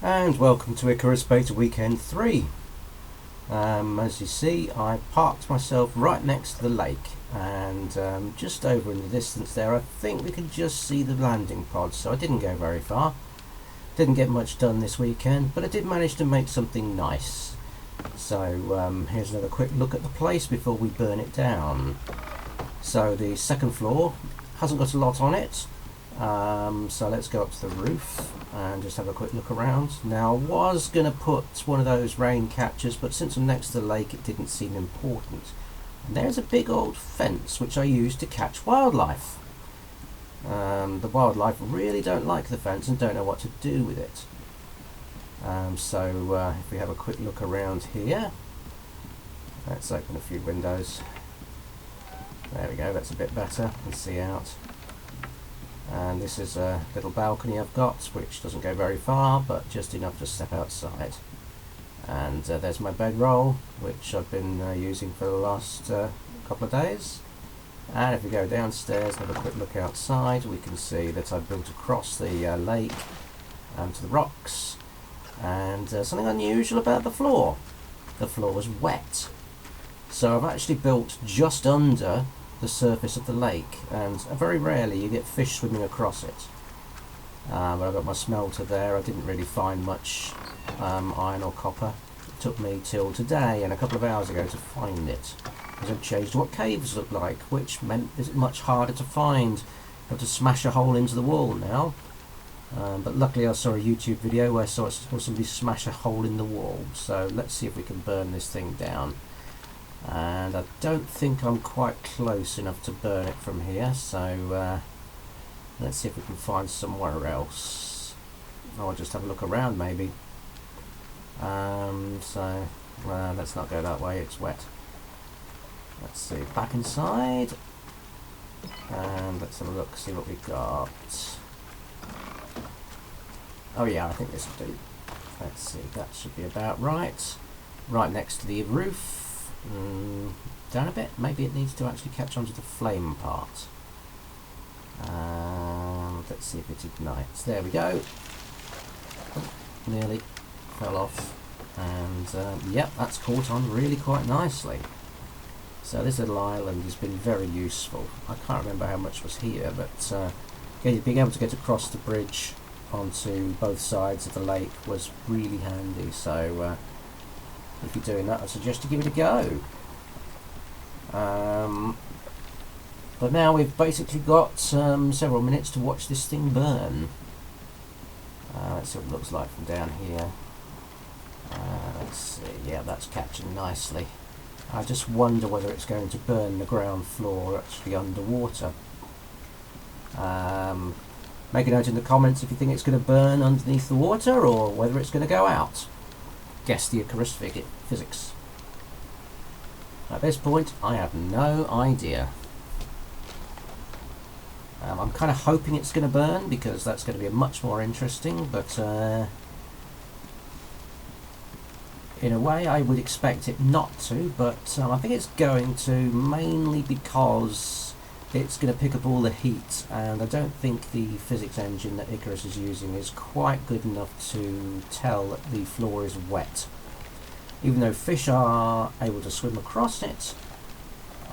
And welcome to Icarus Beta Weekend 3. As you see, I parked myself right next to the lake, and just over in the distance there I think we could just see the landing pod, so I didn't go very far. Didn't get much done this weekend, but I did manage to make something nice. So here's another quick look at the place before we burn it down. So the second floor hasn't got a lot on it. So let's go up to the roof and just have a quick look around. Now I was going to put one of those rain catchers, but since I'm next to the lake it didn't seem important. And there's a big old fence which I use to catch wildlife. The wildlife really don't like the fence and don't know what to do with it. So if we have a quick look around here, let's open a few windows. There we go, that's a bit better, you can see out. And this is a little balcony I've got, which doesn't go very far, but just enough to step outside. And there's my bedroll, which I've been using for the last couple of days. And if we go downstairs and have a quick look outside, we can see that I've built across the lake to the rocks. And something unusual about the floor. The floor was wet. So I've actually built just under the surface of the lake, and very rarely you get fish swimming across it. But I've got my smelter there. I didn't really find much iron or copper. It took me till today and a couple of hours ago to find it, because I've changed what caves look like, which meant it's much harder to find. You have to smash a hole into the wall now. But luckily I saw a YouTube video where I saw somebody smash a hole in the wall. So let's see if we can burn this thing down. And I don't think I'm quite close enough to burn it from here, so let's see if we can find somewhere else. I'll just have a look around maybe. So let's not go that way, it's wet. Let's see, back inside, and let's have a look, see what we've got. Oh yeah, I think this will do. Let's see, that should be about right. Right next to the roof. Down a bit, maybe it needs to actually catch onto the flame part. Let's see if it ignites. There we go. Oh, nearly fell off. And yep, that's caught on really quite nicely. So this little island has been very useful. I can't remember how much was here, but being able to get across the bridge onto both sides of the lake was really handy. So if you're doing that, I suggest you give it a go. But now we've basically got several minutes to watch this thing burn. Let's see what it looks like from down here. Let's see, yeah, that's catching nicely. I just wonder whether it's going to burn the ground floor actually underwater. Make a note in the comments if you think it's going to burn underneath the water or whether it's going to go out. Guess the Icarus physics. At this point, I have no idea. I'm kind of hoping it's going to burn, because that's going to be much more interesting, but in a way I would expect it not to, but I think it's going to, mainly because it's going to pick up all the heat, and I don't think the physics engine that Icarus is using is quite good enough to tell that the floor is wet. Even though fish are able to swim across it,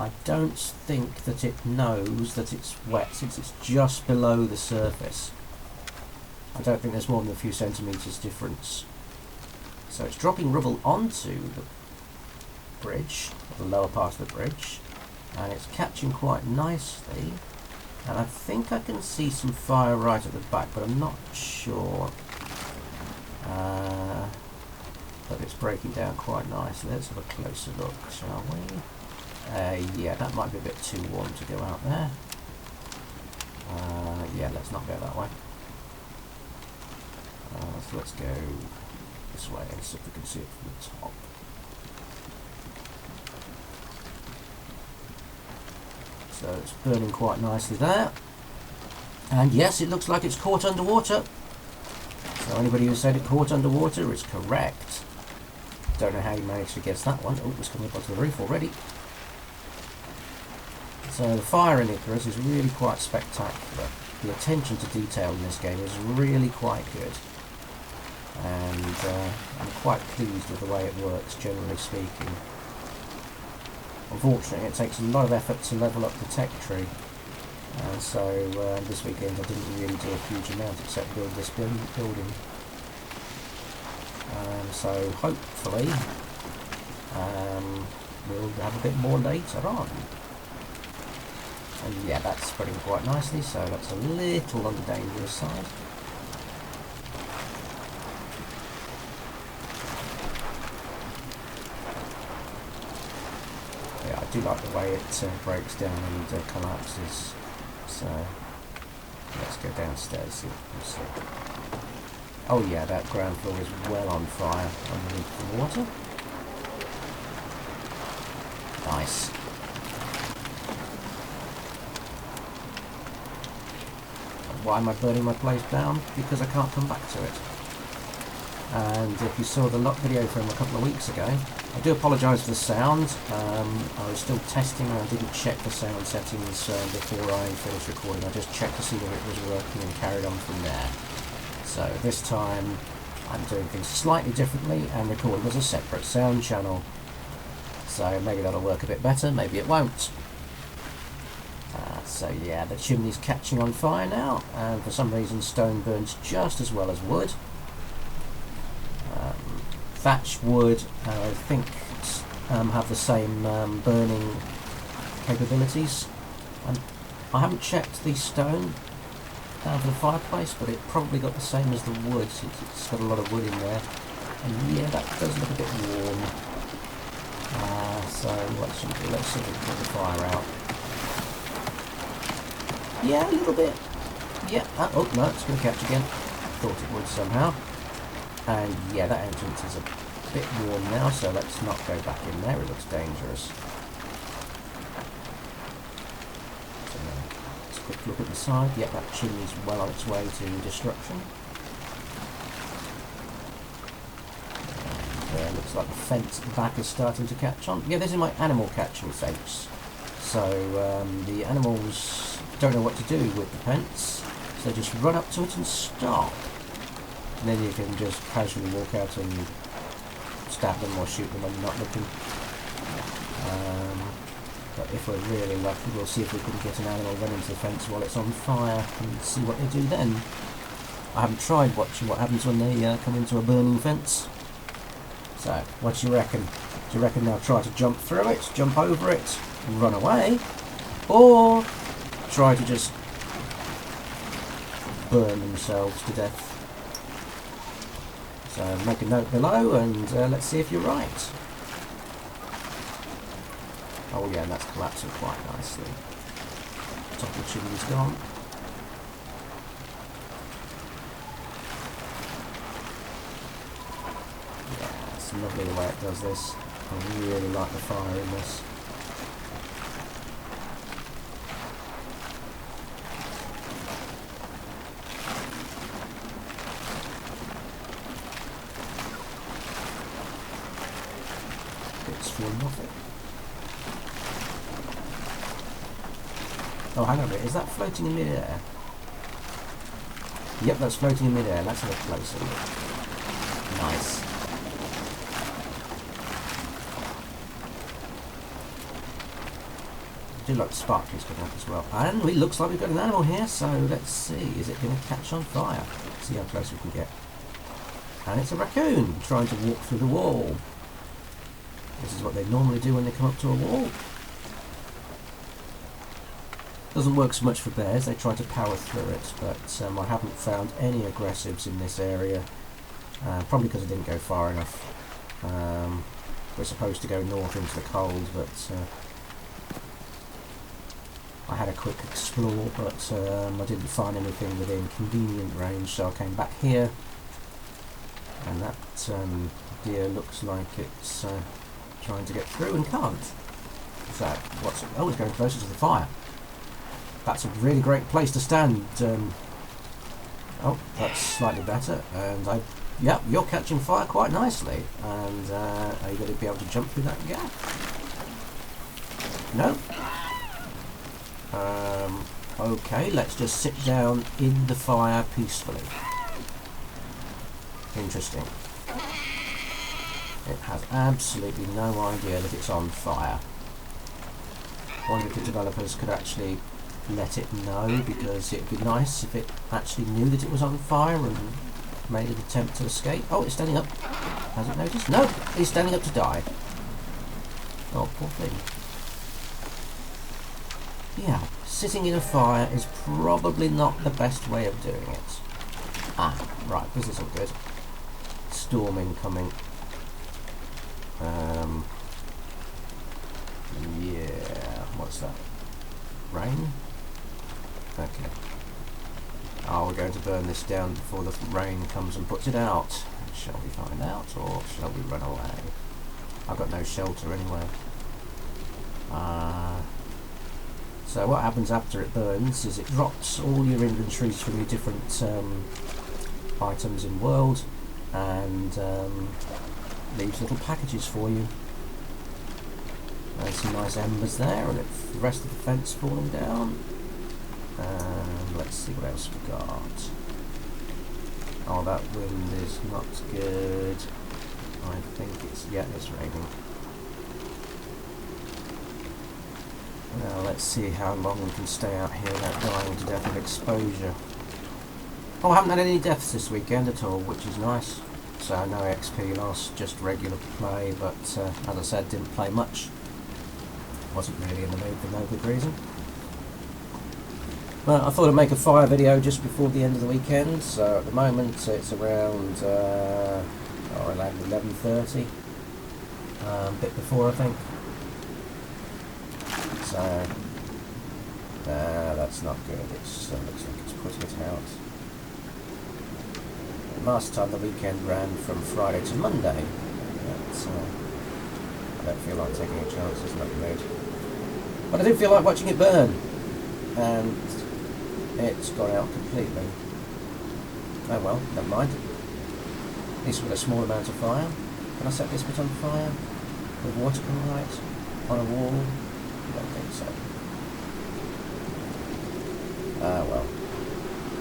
I don't think that it knows that it's wet, since it's just below the surface. I don't think there's more than a few centimetres difference. So it's dropping rubble onto the bridge, the lower part of the bridge, and it's catching quite nicely, and I think I can see some fire right at the back, but I'm not sure. But it's breaking down quite nicely. Let's have a closer look, shall we? Yeah, that might be a bit too warm to go out there. Yeah, let's not go that way. So let's go this way and see if we can see it from the top. So it's burning quite nicely there. And yes, it looks like it's caught underwater. So anybody who said it caught underwater is correct. Don't know how you managed to guess that one. Oh, it's coming up onto the roof already. So the fire in Icarus is really quite spectacular. The attention to detail in this game is really quite good. I'm quite pleased with the way it works, generally speaking. Unfortunately, it takes a lot of effort to level up the tech tree, so this weekend I didn't really do a huge amount except build this building. So hopefully we'll have a bit more later on. And yeah, that's spreading quite nicely, so that's a little on the dangerous side. Yeah, I do like the way it breaks down and collapses. So let's go downstairs, see what we can see. Oh yeah, that ground floor is well on fire underneath the water. Nice. Why am I burning my place down? Because I can't come back to it. And if you saw the lock video from a couple of weeks ago, I do apologise for the sound. I was still testing and I didn't check the sound settings before I finished recording. I just checked to see whether it was working and carried on from there. So this time I'm doing things slightly differently and recording as a separate sound channel. So maybe that'll work a bit better, maybe it won't. So yeah, the chimney's catching on fire now, and for some reason stone burns just as well as wood. Thatch wood, I think, have the same burning capabilities. I haven't checked the stone for the fireplace, but it probably got the same as the wood, since it's got a lot of wood in there. And yeah, that does look a bit warm. So let's see if we can put the fire out. Yeah, a little bit. Yeah. Oh no, it's going to catch again. Thought it would somehow. And yeah, that entrance is a bit warm now, so let's not go back in there. It looks dangerous. So let's quick look at the side. Yeah, that chimney's well on its way to destruction. And looks like the fence at the back is starting to catch on. Yeah, this is my animal catching fence. So the animals don't know what to do with the fence, so they just run up to it and stop. And then you can just casually walk out and stab them or shoot them when you're not looking. But if we're really lucky, we'll see if we can get an animal run into the fence while it's on fire and see what they do then. I haven't tried watching what happens when they come into a burning fence. So, what do you reckon? Do you reckon they'll try to jump through it, jump over it, and run away? Or try to just burn themselves to death? So make a note below and let's see if you're right. Oh yeah, and that's collapsing quite nicely. Top of the chimney's gone. Yeah, it's lovely the way it does this. I really like the fire in this. Oh, hang on a bit, is that floating in mid-air? Yep, that's floating in mid-air. Let's have a closer look. Nice. I do like the sparklers coming up as well. And it looks like we've got an animal here, so let's see. Is it going to catch on fire? See how close we can get. And it's a raccoon trying to walk through the wall. This is what they normally do when they come up to a wall. Doesn't work so much for bears, they try to power through it, but I haven't found any aggressives in this area, probably because I didn't go far enough. We're supposed to go north into the cold, but I had a quick explore, but I didn't find anything within convenient range, so I came back here, and that deer looks like it's trying to get through and can't. So, oh, it's going closer to the fire. That's a really great place to stand. Oh, that's slightly better. And yep, you're catching fire quite nicely. And are you going to be able to jump through that gap? No. Okay, let's just sit down in the fire peacefully. Interesting. It has absolutely no idea that it's on fire. I wonder if the developers could actually let it know, because it'd be nice if it actually knew that it was on fire and made an attempt to escape. Oh, it's standing up. Has it noticed? No, it's standing up to die. Oh, poor thing. Yeah, sitting in a fire is probably not the best way of doing it. Ah, right, this isn't good. Storm incoming. Yeah, what's that? Rain? Okay. Oh, we're going to burn this down before the rain comes and puts it out. Shall we find out, or shall we run away? I've got no shelter anywhere. So what happens after it burns is it drops all your inventories from your different items in world, and leaves little packages for you. There's some nice embers there, and it's the rest of the fence falling down. Let's see what else we got. Oh, that wind is not good. I think it's raining. Now let's see how long we can stay out here without dying to death of exposure. Oh, I haven't had any deaths this weekend at all, which is nice. So no XP loss, just regular play, but as I said, didn't play much. Wasn't really in the mood for no good reason. Well, I thought I'd make a fire video just before the end of the weekend, so at the moment it's around 11:30, a bit before I think. So that's not good. It looks like it's putting it out. Last time the weekend ran from Friday to Monday, but I don't feel like taking a chance. It's not the mood. But I do feel like watching it burn, and it's gone out completely. Oh well, never mind. At least with a small amount of fire. Can I set this bit on fire? With water coming out on a wall? I don't think so. Ah well.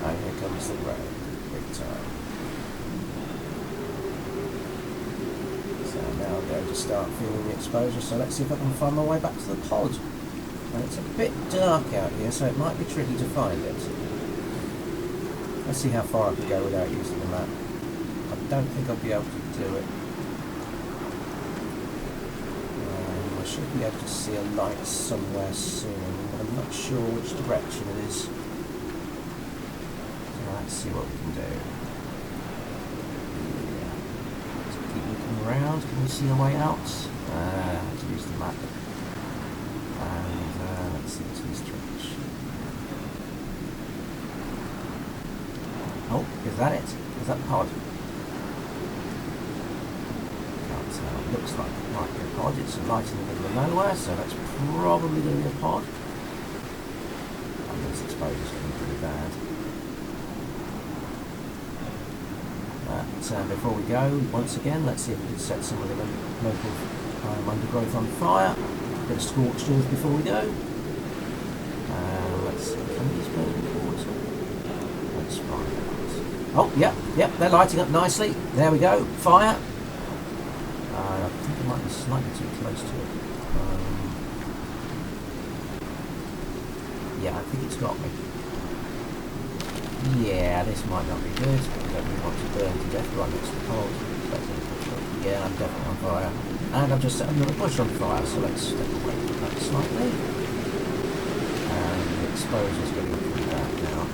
And here comes the rain. Big time. So now I'm going to start feeling the exposure, so let's see if I can find my way back to the pod. And it's a bit dark out here, so it might be tricky to find it. Let's see how far I can go without using the map. I don't think I'll be able to do it. I should be able to see a light somewhere soon, but I'm not sure which direction it is. So let's see what we can do. Yeah. Just keep looking around. Can we see a way out? Let's use the map. And let's see what's in this direction. Oh, is that it? Is that the pod? Can't tell. It looks like it might be a pod. It's a light in the middle of nowhere, so that's probably going to be a pod. And this exposure's going to be pretty bad. But before we go, once again, let's see if we can set some of the local undergrowth on fire. Bit of scorched earth before we go. Let's see, can these burn in the water? Let's find out. Oh, yep, they're lighting up nicely. There we go, fire. I think I might be slightly too close to it. Yeah, I think it's got me. Yeah, this might not be good. I don't really want to burn to death right next to the pod. Yeah, I'm definitely on fire. And I've just set another bush on fire, so let's step away from that slightly. And the exposure's getting pretty bad now.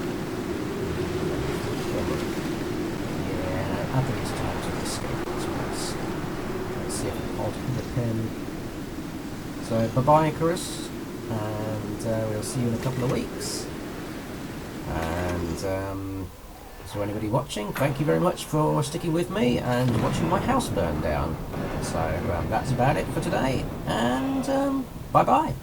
Yeah, I think it's time to escape this place. Let's see if the pod can depend. So, bye-bye Icarus, and we'll see you in a couple of weeks. And so anybody watching, thank you very much for sticking with me and watching my house burn down. So that's about it for today, and bye bye.